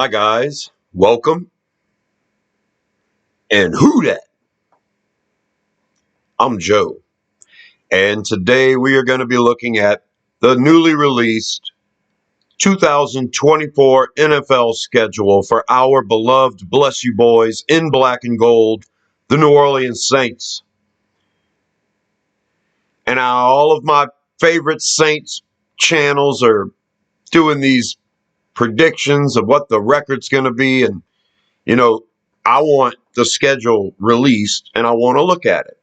Hi guys, welcome. And who dat? I'm Joe. And today we are going to be looking at the newly released 2024 NFL schedule for our beloved Bless You Boys in black and gold, the New Orleans Saints. And all of my favorite Saints channels are doing these predictions of what the record's going to be. And, you know, I want the schedule released and I want to look at it.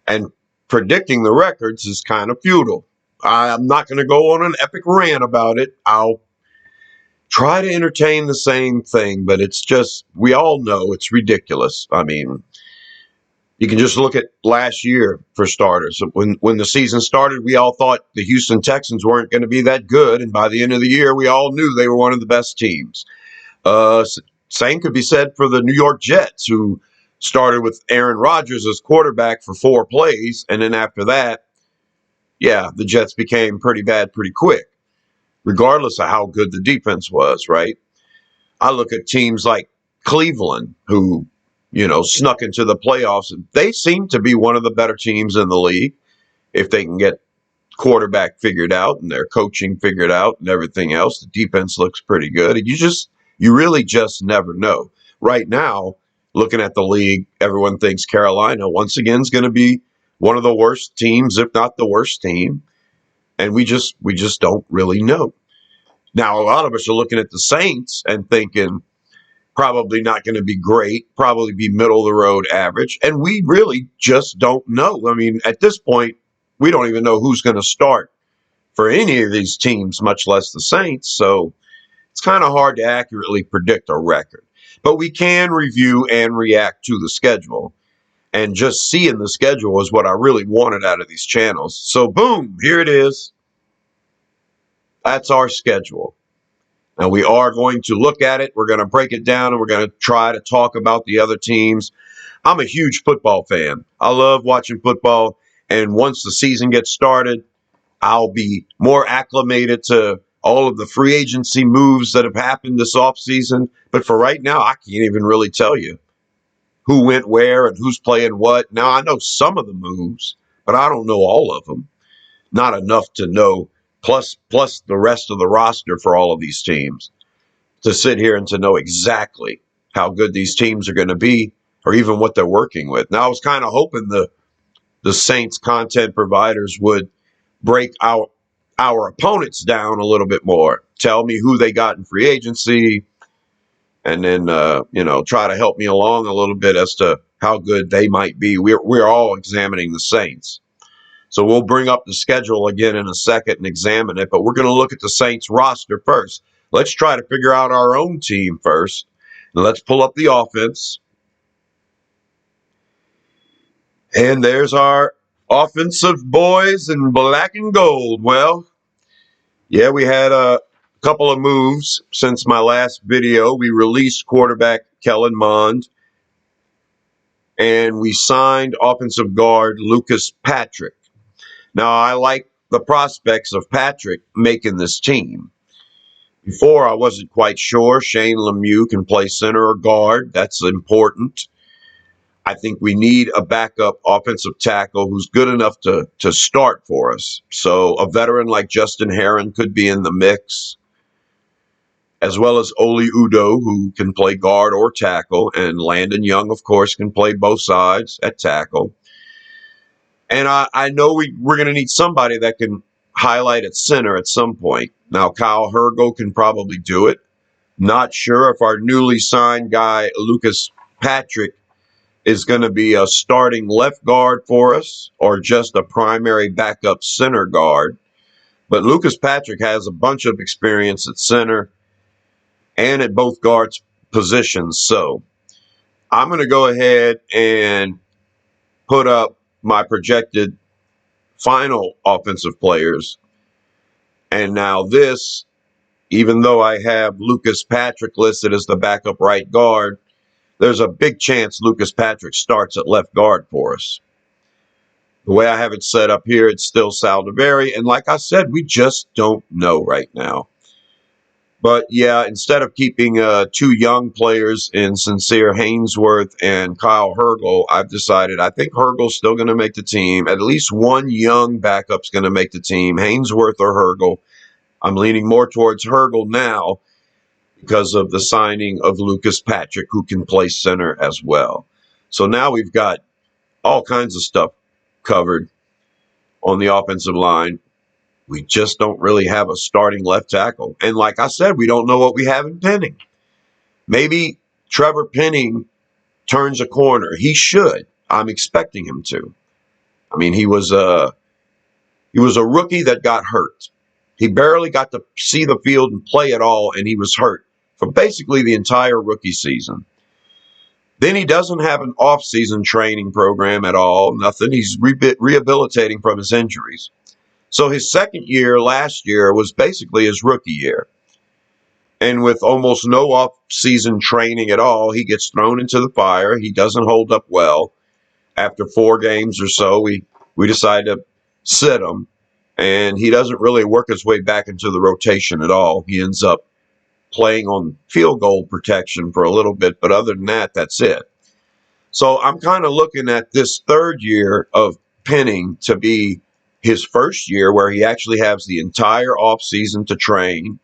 And predicting the records is kind of futile. I'm not going to go on an epic rant about it. I'll try to entertain the same thing, but it's just, we all know it's ridiculous. I mean, you can just look at last year for starters. When the season started, we all thought the Houston Texans weren't going to be that good. And by the end of the year, we all knew they were one of the best teams. Same could be said for the New York Jets, who started with Aaron Rodgers as quarterback for 4 plays. And then after that, yeah, the Jets became pretty bad pretty quick, regardless of how good the defense was, right? I look at teams like Cleveland, who, snuck into the playoffs. They seem to be one of the better teams in the league if they can get quarterback figured out and their coaching figured out and everything else. The defense looks pretty good. And you really just never know. Right now, looking at the league, everyone thinks Carolina once again is going to be one of the worst teams, if not the worst team. And we just don't really know. Now, a lot of us are looking at the Saints and thinking probably not going to be great, probably be middle of the road average. And we really just don't know. I mean, at this point, we don't even know who's going to start for any of these teams, much less the Saints. So it's kind of hard to accurately predict a record. But we can review and react to the schedule. And just seeing the schedule is what I really wanted out of these channels. So boom, here it is. That's our schedule. Now we are going to look at it. We're going to break it down and we're going to try to talk about the other teams. I'm a huge football fan. I love watching football. And once the season gets started, I'll be more acclimated to all of the free agency moves that have happened this offseason. But for right now, I can't even really tell you who went where and who's playing what. Now, I know some of the moves, but I don't know all of them. Not enough to know, plus the rest of the roster for all of these teams, to sit here and to know exactly how good these teams are going to be or even what they're working with. Now, I was kind of hoping the Saints content providers would break our opponents down a little bit more, tell me who they got in free agency, and then, try to help me along a little bit as to how good they might be. We're all examining the Saints. So we'll bring up the schedule again in a second and examine it, but we're going to look at the Saints roster first. Let's try to figure out our own team first. And let's pull up the offense. And there's our offensive boys in black and gold. Well, yeah, we had a couple of moves since my last video. We released quarterback Kellen Mond, and we signed offensive guard Lucas Patrick. Now, I like the prospects of Patrick making this team. Before, I wasn't quite sure. Shane Lemieux can play center or guard. That's important. I think we need a backup offensive tackle who's good enough to start for us. So a veteran like Justin Herron could be in the mix, as well as Oli Udoh, who can play guard or tackle. And Landon Young, of course, can play both sides at tackle. And I know we're going to need somebody that can highlight at center at some point. Now, Kyle Hergo can probably do it. Not sure if our newly signed guy, Lucas Patrick, is going to be a starting left guard for us or just a primary backup center guard. But Lucas Patrick has a bunch of experience at center and at both guards positions. So I'm going to go ahead and put up my projected final offensive players. And now this, even though I have Lucas Patrick listed as the backup right guard, there's a big chance Lucas Patrick starts at left guard for us. The way I have it set up here, it's still Saldiveri. And like I said, we just don't know right now. But yeah, instead of keeping two young players in Sincere Haynesworth and Kyle Hergel, I've decided I think Hergel's still going to make the team. At least one young backup's going to make the team, Haynesworth or Hergel. I'm leaning more towards Hergel now because of the signing of Lucas Patrick, who can play center as well. So now we've got all kinds of stuff covered on the offensive line. We just don't really have a starting left tackle. And like I said, we don't know what we have in Penning. Maybe Trevor Penning turns a corner. He should. I'm expecting him to. I mean, he was a rookie that got hurt. He barely got to see the field and play at all, and he was hurt for basically the entire rookie season. Then he doesn't have an off-season training program at all, nothing. He's rehabilitating from his injuries. So his second year last year was basically his rookie year. And with almost no off-season training at all, he gets thrown into the fire. He doesn't hold up well. After 4 games or so, we decide to sit him. And he doesn't really work his way back into the rotation at all. He ends up playing on field goal protection for a little bit. But other than that, that's it. So I'm kind of looking at this third year of Penning to be his first year where he actually has the entire offseason to train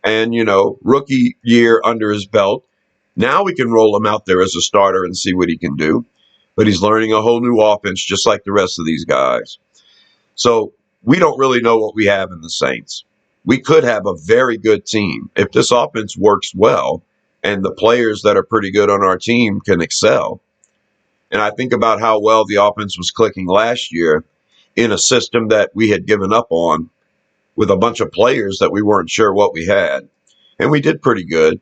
and, rookie year under his belt. Now we can roll him out there as a starter and see what he can do. But he's learning a whole new offense just like the rest of these guys. So we don't really know what we have in the Saints. We could have a very good team if this offense works well and the players that are pretty good on our team can excel. And I think about how well the offense was clicking last year in a system that we had given up on with a bunch of players that we weren't sure what we had. And we did pretty good.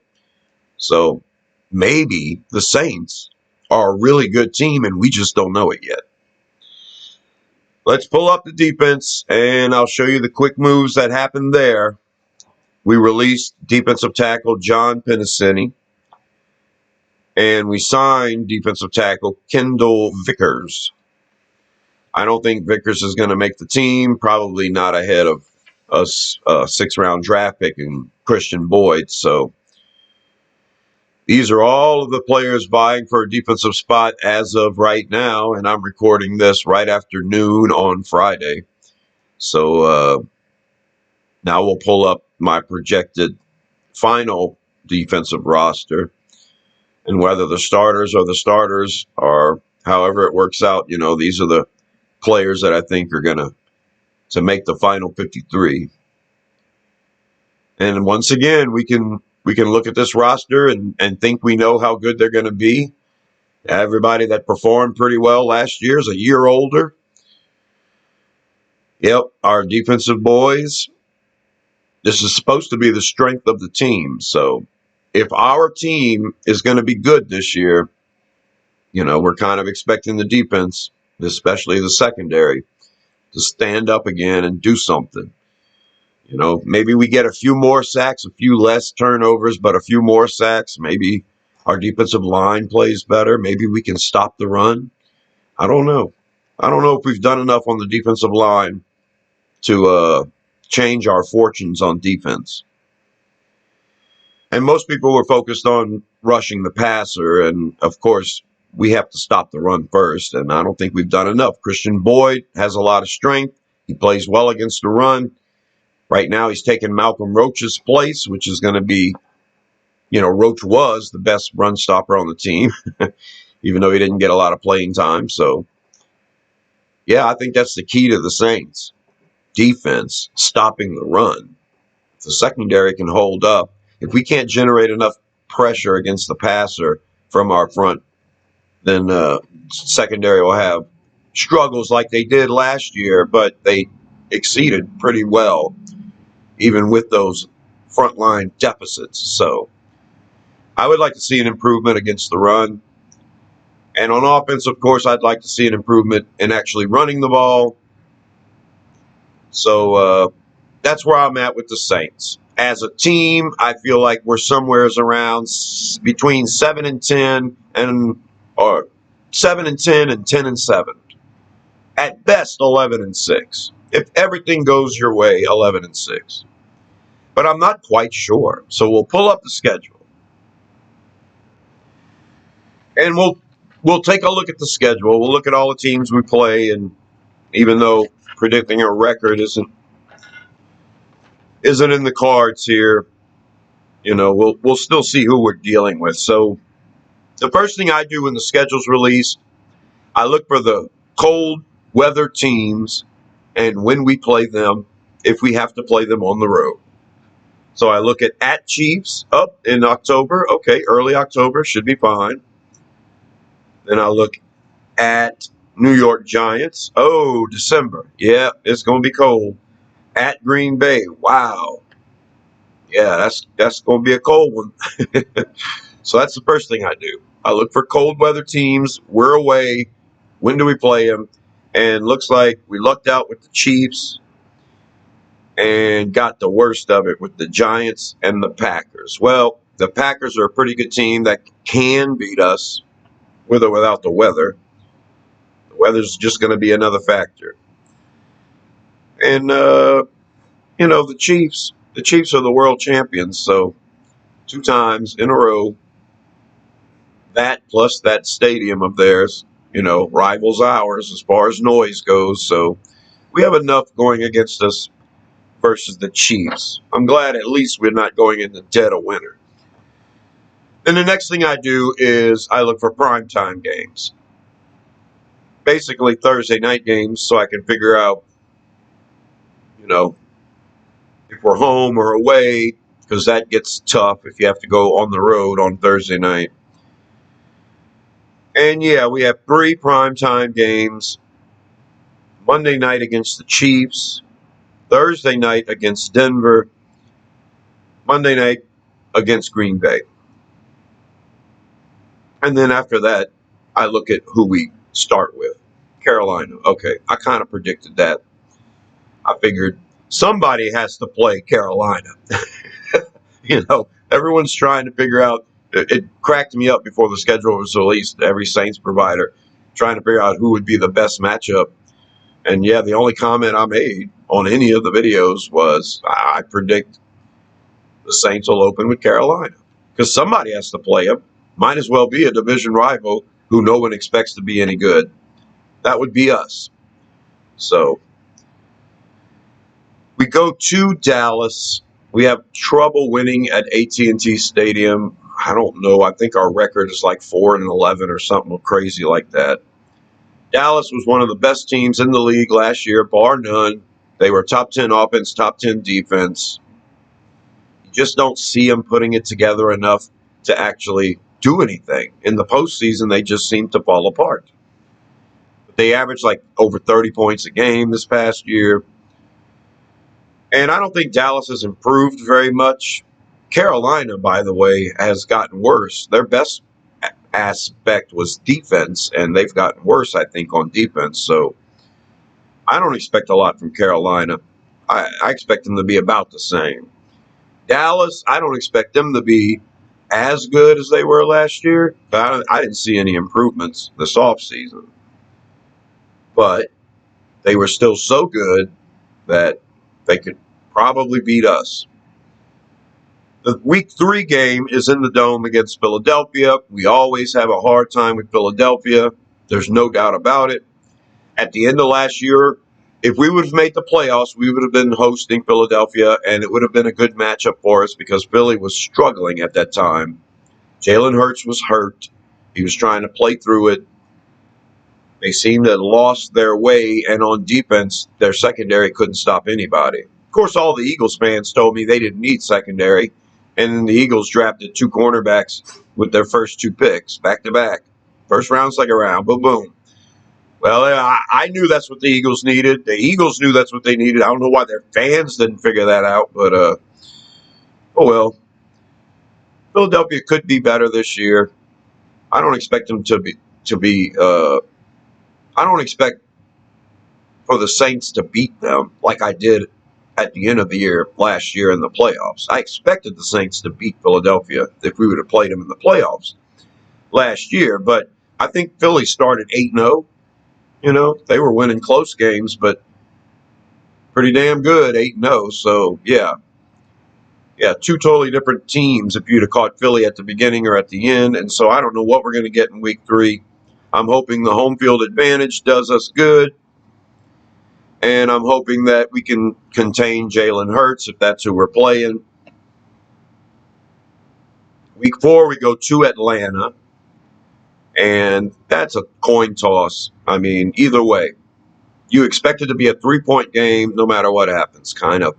So maybe the Saints are a really good team and we just don't know it yet. Let's pull up the defense and I'll show you the quick moves that happened there. We released defensive tackle John Pennicini. And we signed defensive tackle Kendall Vickers. I don't think Vickers is going to make the team, probably not ahead of a 6th-round draft pick in Christian Boyd. So these are all of the players vying for a defensive spot as of right now, and I'm recording this right after noon on Friday. So now we'll pull up my projected final defensive roster, and whether the starters or however it works out, these are the players that I think are going to make the final 53. And once again, we can look at this roster and think we know how good they're going to be. Everybody that performed pretty well last year is a year older. Yep, our defensive boys. This is supposed to be the strength of the team. So if our team is going to be good this year, we're kind of expecting the defense, especially the secondary, to stand up again and do something. Maybe we get a few more sacks, a few less turnovers, but a few more sacks. Maybe our defensive line plays better. Maybe we can stop the run. I don't know. I don't know if we've done enough on the defensive line to change our fortunes on defense. And most people were focused on rushing the passer. And, of course, we have to stop the run first. And I don't think we've done enough. Christian Boyd has a lot of strength. He plays well against the run. Right now, he's taking Malcolm Roach's place, which is going to be, Roach was the best run stopper on the team, even though he didn't get a lot of playing time. So, yeah, I think that's the key to the Saints. Defense, stopping the run. If the secondary can hold up, if we can't generate enough pressure against the passer from our front, then secondary will have struggles like they did last year, but they exceeded pretty well, even with those frontline deficits. So I would like to see an improvement against the run. And on offense, of course, I'd like to see an improvement in actually running the ball. So that's where I'm at with the Saints. As a team, I feel like we're somewhere around between 7-10 or 7-10 and 10-7. At best, 11-6. If everything goes your way, 11-6. but I'm not quite sure. So we'll pull up the schedule, and we'll take a look at the schedule. We'll look at all the teams we play, and even though predicting a record isn't in the cards here, we'll still see who we're dealing with. So the first thing I do when the schedule's released, I look for the cold weather teams and when we play them, if we have to play them on the road. So I look at Chiefs up in October. Okay, early October should be fine. Then I look at New York Giants. Oh, December. Yeah, it's going to be cold. At Green Bay. Wow. Yeah, that's going to be a cold one. So that's the first thing I do. I look for cold weather teams. We're away. When do we play them? And looks like we lucked out with the Chiefs and got the worst of it with the Giants and the Packers. Well, the Packers are a pretty good team that can beat us with or without the weather. The weather's just going to be another factor. And, the Chiefs are the world champions. So 2 times in a row, that plus that stadium of theirs, rivals ours as far as noise goes. So we have enough going against us versus the Chiefs. I'm glad at least we're not going in the dead of winter. Then the next thing I do is I look for primetime games. Basically Thursday night games so I can figure out, if we're home or away, because that gets tough if you have to go on the road on Thursday night. And yeah, we have 3 primetime games. Monday night against the Chiefs, Thursday night against Denver, Monday night against Green Bay. And then after that, I look at who we start with. Carolina. Okay, I kind of predicted that. I figured somebody has to play Carolina. Everyone's trying to figure out. It cracked me up before the schedule was released. Every Saints provider trying to figure out who would be the best matchup. And yeah, the only comment I made on any of the videos was I predict the Saints will open with Carolina because somebody has to play them. Might as well be a division rival who no one expects to be any good. That would be us. So we go to Dallas. We have trouble winning at AT&T Stadium. I don't know. I think our record is like 4-11 or something crazy like that. Dallas was one of the best teams in the league last year, bar none. They were top 10 offense, top 10 defense. You just don't see them putting it together enough to actually do anything. In the postseason, they just seem to fall apart. They averaged like over 30 points a game this past year. And I don't think Dallas has improved very much. Carolina, by the way, has gotten worse. Their best aspect was defense, and they've gotten worse, I think, on defense. So I don't expect a lot from Carolina. I expect them to be about the same. Dallas, I don't expect them to be as good as they were last year. I didn't see any improvements this offseason. But they were still so good that they could probably beat us. The week 3 game is in the Dome against Philadelphia. We always have a hard time with Philadelphia. There's no doubt about it. At the end of last year, if we would have made the playoffs, we would have been hosting Philadelphia, and it would have been a good matchup for us because Philly was struggling at that time. Jalen Hurts was hurt. He was trying to play through it. They seemed to have lost their way, and on defense, their secondary couldn't stop anybody. Of course, all the Eagles fans told me they didn't need secondary, and then the Eagles drafted 2 cornerbacks with their first 2 picks, back-to-back. First round, second round, boom, boom. Well, I knew that's what the Eagles needed. The Eagles knew that's what they needed. I don't know why their fans didn't figure that out, but oh well. Philadelphia could be better this year. I don't expect them to be. I don't expect for the Saints to beat them like I did at the end of the year last year in the playoffs. I expected the Saints to beat Philadelphia if we would have played them in the playoffs last year, but I think Philly started 8-0. They were winning close games, but pretty damn good 8-0. So, yeah. Yeah, two totally different teams if you'd have caught Philly at the beginning or at the end. And so I don't know what we're going to get in week 3. I'm hoping the home field advantage does us good. And I'm hoping that we can contain Jalen Hurts if that's who we're playing. Week 4, we go to Atlanta. And that's a coin toss. I mean, either way, you expect it to be a 3-point game no matter what happens, kind of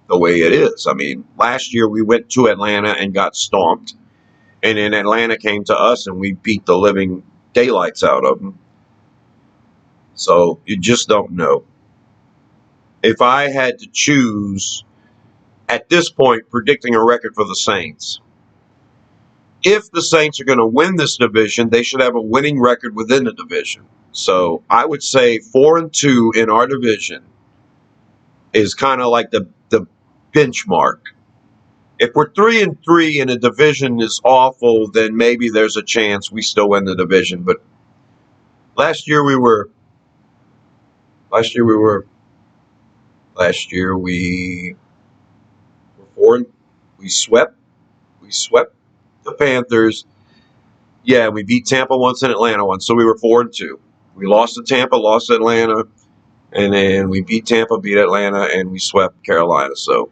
the way it is. I mean, last year we went to Atlanta and got stomped. And then Atlanta came to us and we beat the living daylights out of them. So you just don't know. If I had to choose at this point, predicting a record for the Saints, if the Saints are going to win this division, they should have a winning record within the division. So I would say 4-2 in our division is kind of like the benchmark. If we're 3-3 and a division is awful, then maybe there's a chance we still win the division. But last year we were 4. We swept the Panthers. Yeah, we beat Tampa once and Atlanta once, so we were 4-2. We lost to Tampa, lost to Atlanta, and then we beat Tampa, beat Atlanta, and we swept Carolina. So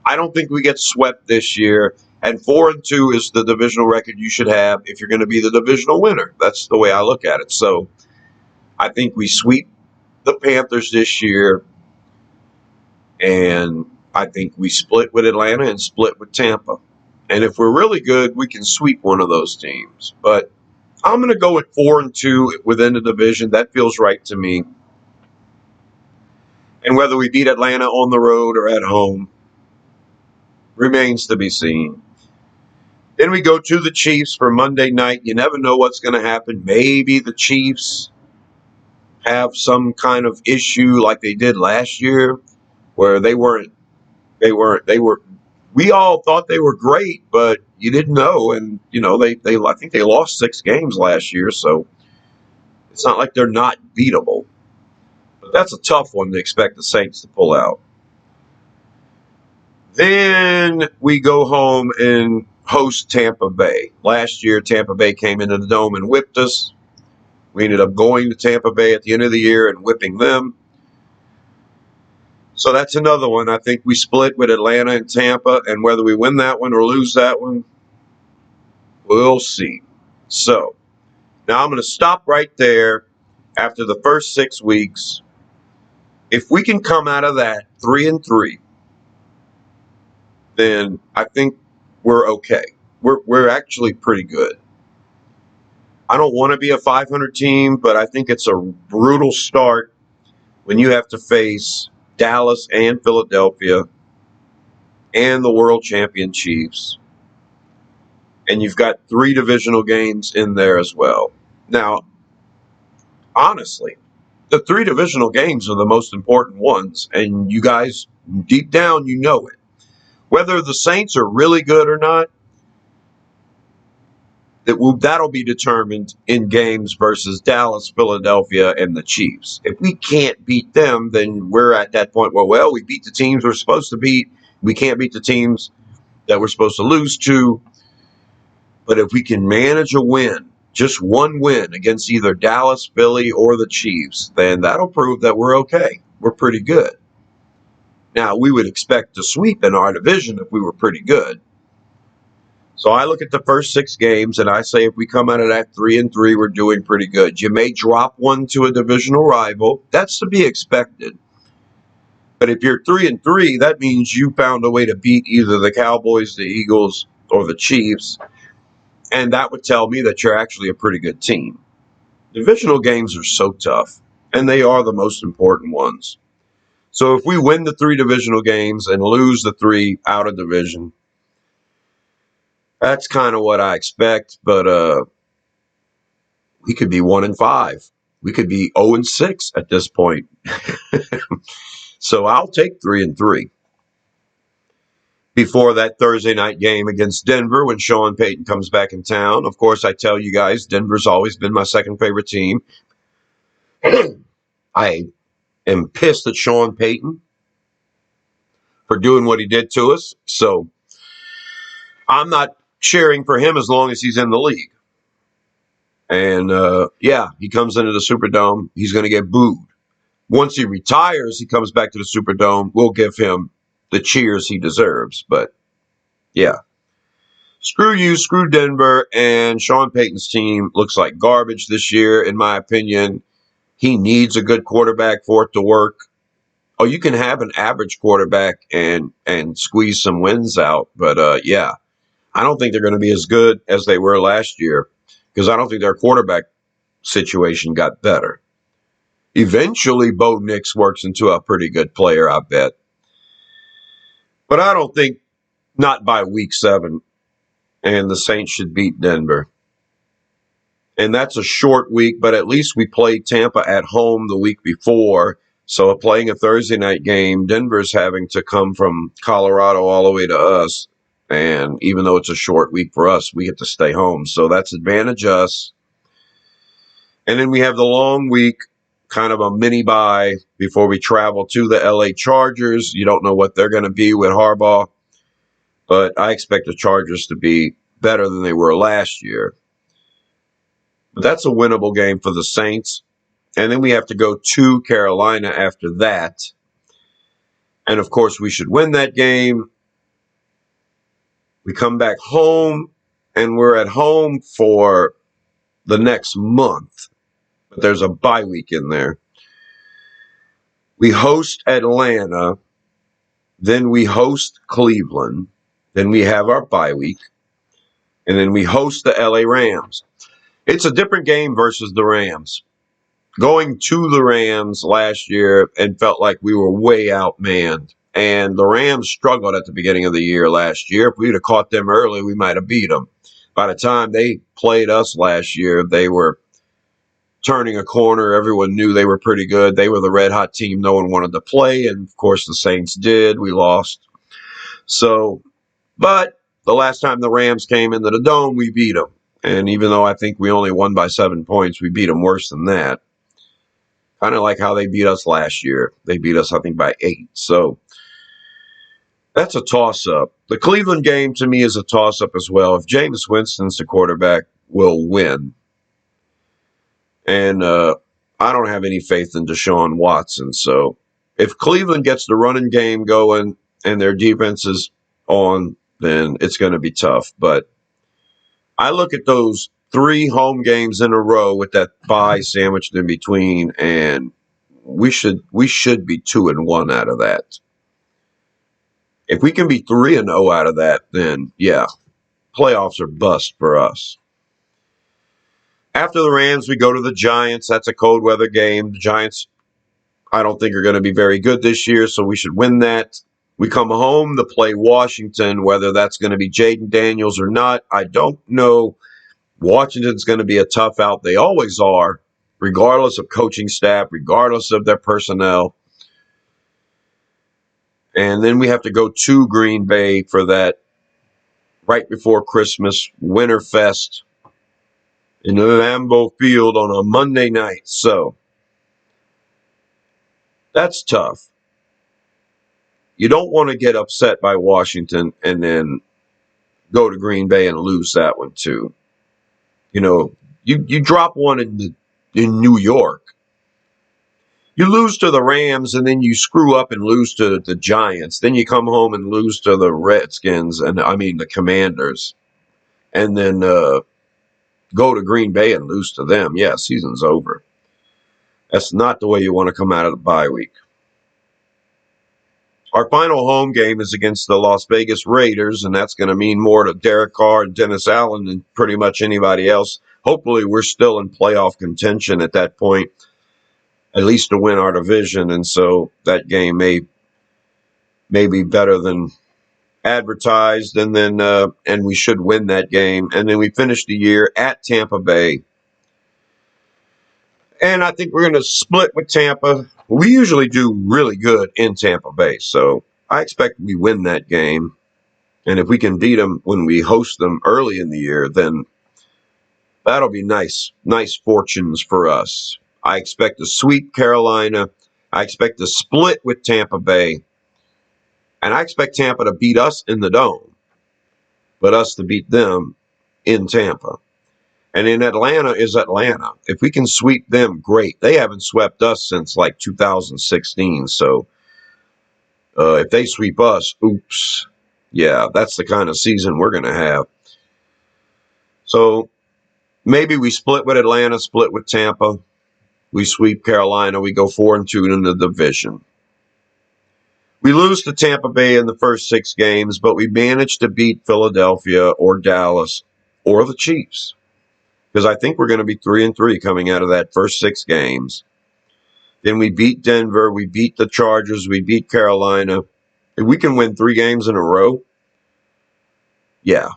I don't think we get swept this year. And 4-2 is the divisional record you should have if you're going to be the divisional winner. That's the way I look at it. So I think we sweep the Panthers this year, and I think we split with Atlanta and split with Tampa. And if we're really good, we can sweep one of those teams. But I'm going to go with 4-2 within the division. That feels right to me. And whether we beat Atlanta on the road or at home remains to be seen. Then we go to the Chiefs for Monday night. You never know what's going to happen. Maybe the Chiefs have some kind of issue like they did last year where we all thought they were great, but you didn't know. And, I think they lost 6 games last year, so it's not like they're not beatable. But that's a tough one to expect the Saints to pull out. Then we go home and host Tampa Bay. Last year, Tampa Bay came into the Dome and whipped us. We ended up going to Tampa Bay at the end of the year and whipping them. So that's another one. I think we split with Atlanta and Tampa, and whether we win that one or lose that one, we'll see. So now I'm going to stop right there after the first 6 weeks. If we can come out of that 3-3, then I think we're okay. We're actually pretty good. I don't want to be a 500 team, but I think it's a brutal start when you have to face Dallas and Philadelphia and the world champion Chiefs. And you've got 3 divisional games in there as well. Now, honestly, the 3 divisional games are the most important ones. And you guys, deep down, you know it. Whether the Saints are really good or not, that'll be determined in games versus Dallas, Philadelphia, and the Chiefs. If we can't beat them, then we're at that point where, well, we beat the teams we're supposed to beat. We can't beat the teams that we're supposed to lose to. But if we can manage a win, just one win against either Dallas, Philly, or the Chiefs, then that'll prove that we're okay. We're pretty good. Now, we would expect to sweep in our division if we were pretty good. So I look at the first 6 games, and I say if we come out of that 3-3, we're doing pretty good. You may drop one to a divisional rival. That's to be expected. But if you're 3-3, that means you found a way to beat either the Cowboys, the Eagles, or the Chiefs. And that would tell me that you're actually a pretty good team. Divisional games are so tough, and they are the most important ones. So if we win the 3 divisional games and lose the 3 out of division, that's kind of what I expect. But we could be 1-5. We could be 0-6 at this point. So I'll take 3-3. Before that Thursday night game against Denver when Sean Payton comes back in town. Of course, I tell you guys, Denver's always been my second favorite team. I am pissed at Sean Payton for doing what he did to us. So I'm not cheering for him as long as he's in the league. And yeah, he comes into the Superdome, he's going to get booed. Once he retires, he comes back to the Superdome, we'll give him the cheers he deserves. But yeah, screw you, screw Denver, and Sean Payton's team looks like garbage this year, in my opinion. He needs a good quarterback for it to work. Oh, you can have an average quarterback and squeeze some wins out, but yeah, I don't think they're going to be as good as they were last year because I don't think their quarterback situation got better. Eventually, Bo Nix works into a pretty good player, I bet. But I don't think, not by week 7, and the Saints should beat Denver. And that's a short week, but at least we played Tampa at home the week before. So playing a Thursday night game, Denver's having to come from Colorado all the way to us. And even though it's a short week for us, we get to stay home. So that's advantage us. And then we have the long week, kind of a mini bye before we travel to the LA Chargers. You don't know what they're going to be with Harbaugh, but I expect the Chargers to be better than they were last year. But that's a winnable game for the Saints. And then we have to go to Carolina after that. And of course, we should win that game. We come back home, and we're at home for the next month. But there's a bye week in there. We host Atlanta. Then we host Cleveland. Then we have our bye week. And then we host the LA Rams. It's a different game versus the Rams. Going to the Rams last year and felt like we were way outmanned. And the Rams struggled at the beginning of the year last year. If we'd have caught them early, we might have beat them. By the time they played us last year, they were turning a corner. Everyone knew they were pretty good. They were the red-hot team no one wanted to play. And, of course, the Saints did. We lost. So, but the last time the Rams came into the Dome, we beat them. And even though I think we only won by 7 points, we beat them worse than that. Kind of like how they beat us last year. They beat us, I think, by 8. So that's a toss-up. The Cleveland game, to me, is a toss-up as well. If Jameis Winston's the quarterback, we'll win. And I don't have any faith in Deshaun Watson. So if Cleveland gets the running game going and their defense is on, then it's going to be tough. But I look at those 3 home games in a row with that bye sandwiched in between, and we should be 2-1 out of that. If we can be 3-0 out of that, then yeah, playoffs are bust for us. After the Rams, we go to the Giants. That's a cold weather game. The Giants, I don't think, are going to be very good this year, so we should win that. We come home to play Washington. Whether that's going to be Jaden Daniels or not, I don't know. Washington's going to be a tough out. They always are, regardless of coaching staff, regardless of their personnel. And then we have to go to Green Bay for that right before Christmas Winterfest in Lambeau Field on a Monday night. So that's tough. You don't want to get upset by Washington and then go to Green Bay and lose that one too. You know, you drop one in New York. You lose to the Rams, and then you screw up and lose to the Giants. Then you come home and lose to the Redskins, the Commanders. And then go to Green Bay and lose to them. Yeah, season's over. That's not the way you want to come out of the bye week. Our final home game is against the Las Vegas Raiders, and that's going to mean more to Derek Carr and Dennis Allen than pretty much anybody else. Hopefully, we're still in playoff contention at that point, at least to win our division, and so that game may be better than advertised, and then and we should win that game. And then we finish the year at Tampa Bay. And I think we're going to split with Tampa. We usually do really good in Tampa Bay, so I expect we win that game. And if we can beat them when we host them early in the year, then that'll be nice fortunes for us. I expect to sweep Carolina. I expect to split with Tampa Bay. And I expect Tampa to beat us in the Dome. but us to beat them in Tampa. And in Atlanta is Atlanta. If we can sweep them, great. They haven't swept us since like 2016. So if they sweep us, oops. Yeah, that's the kind of season we're going to have. So maybe we split with Atlanta, split with Tampa. We sweep Carolina. We go 4-2 in the division. We lose to Tampa Bay in the first 6 games, but we managed to beat Philadelphia or Dallas or the Chiefs. Because I think we're going to be 3-3 coming out of that first 6 games. Then we beat Denver. We beat the Chargers. We beat Carolina. If we can win 3 games in a row, yeah.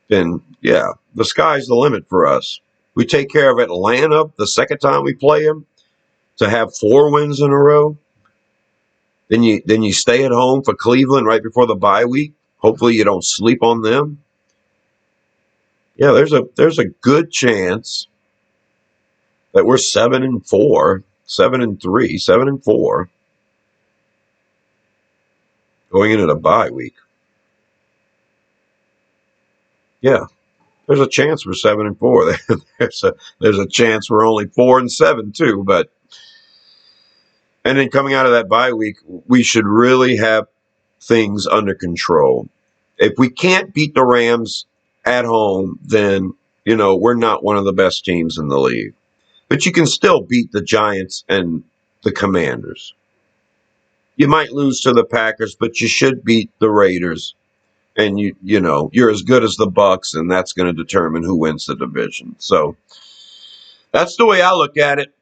Then, yeah, the sky's the limit for us. We take care of Atlanta the second time we play them to have 4 wins in a row. Then you stay at home for Cleveland right before the bye week. Hopefully you don't sleep on them. Yeah, there's a good chance that we're 7-4, 7-3, 7-4 going into the bye week. Yeah, there's a chance we're 7-4. there's a chance we're only 4-7 too. But and then coming out of that bye week, we should really have things under control. If we can't beat the Rams at home, then we're not one of the best teams in the league. But you can still beat the Giants and the Commanders. You might lose to the Packers, but you should beat the Raiders. And you're as good as the Bucks, and that's going to determine who wins the division. So that's the way I look at it.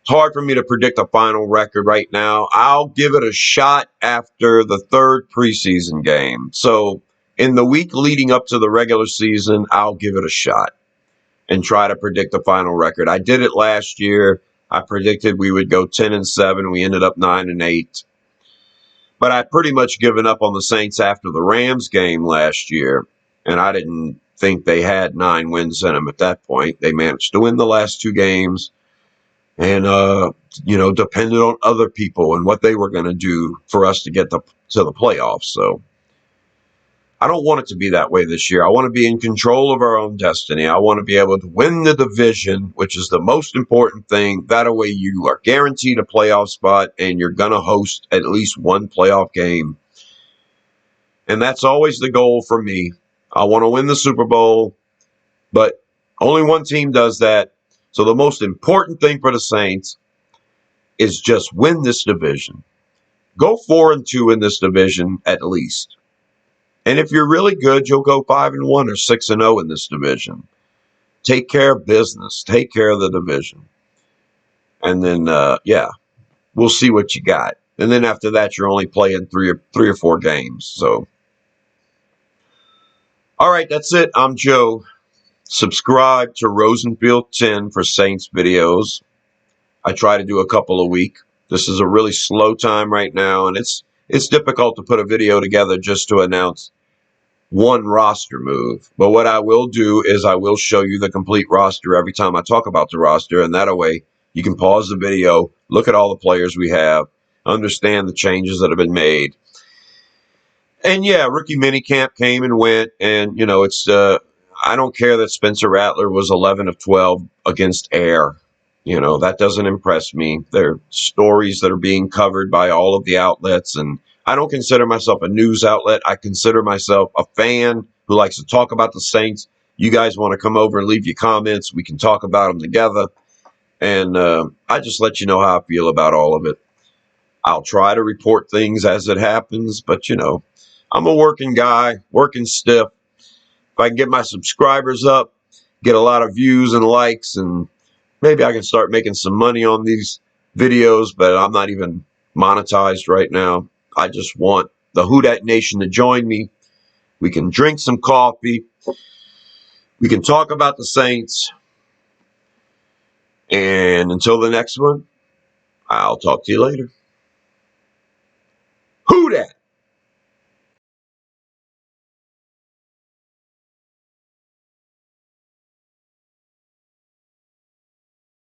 It's hard for me to predict a final record right now. I'll give it a shot after the 3rd preseason game. So in the week leading up to the regular season, I'll give it a shot and try to predict the final record. I did it last year. I predicted we would go 10-7. We ended up 9-8. But I pretty much given up on the Saints after the Rams game last year, and I didn't think they had 9 wins in them at that point. They managed to win the last 2 games, and depended on other people and what they were going to do for us to get to the playoffs. So I don't want it to be that way this year. I want to be in control of our own destiny. I want to be able to win the division, which is the most important thing. That way you are guaranteed a playoff spot, and you're going to host at least 1 playoff game. And that's always the goal for me. I want to win the Super Bowl, but only one team does that. So the most important thing for the Saints is just win this division. Go 4-2 in this division at least. And if you're really good, you'll go 5-1 or 6-0 in this division. Take care of business. Take care of the division. And then, we'll see what you got. And then after that, you're only playing 3 or 4 games. So, all right, that's it. I'm Joe. Subscribe to Rosenfield 10 for Saints videos. I try to do a couple a week. This is a really slow time right now, and it's difficult to put a video together just to announce one roster move. But what I will do is I will show you the complete roster every time I talk about the roster, and that way you can pause the video, look at all the players we have, understand the changes that have been made. And yeah, rookie minicamp came and went, and it's I don't care that Spencer Rattler was 11 of 12 against air. That doesn't impress me. There are stories that are being covered by all of the outlets, and I don't consider myself a news outlet. I consider myself a fan who likes to talk about the Saints. You guys want to come over and leave your comments. We can talk about them together. And I just let you know how I feel about all of it. I'll try to report things as it happens, but I'm a working guy, working stiff. If I can get my subscribers up, get a lot of views and likes, and maybe I can start making some money on these videos, but I'm not even monetized right now. I just want the Who Dat Nation to join me. We can drink some coffee. We can talk about the Saints. And until the next one, I'll talk to you later.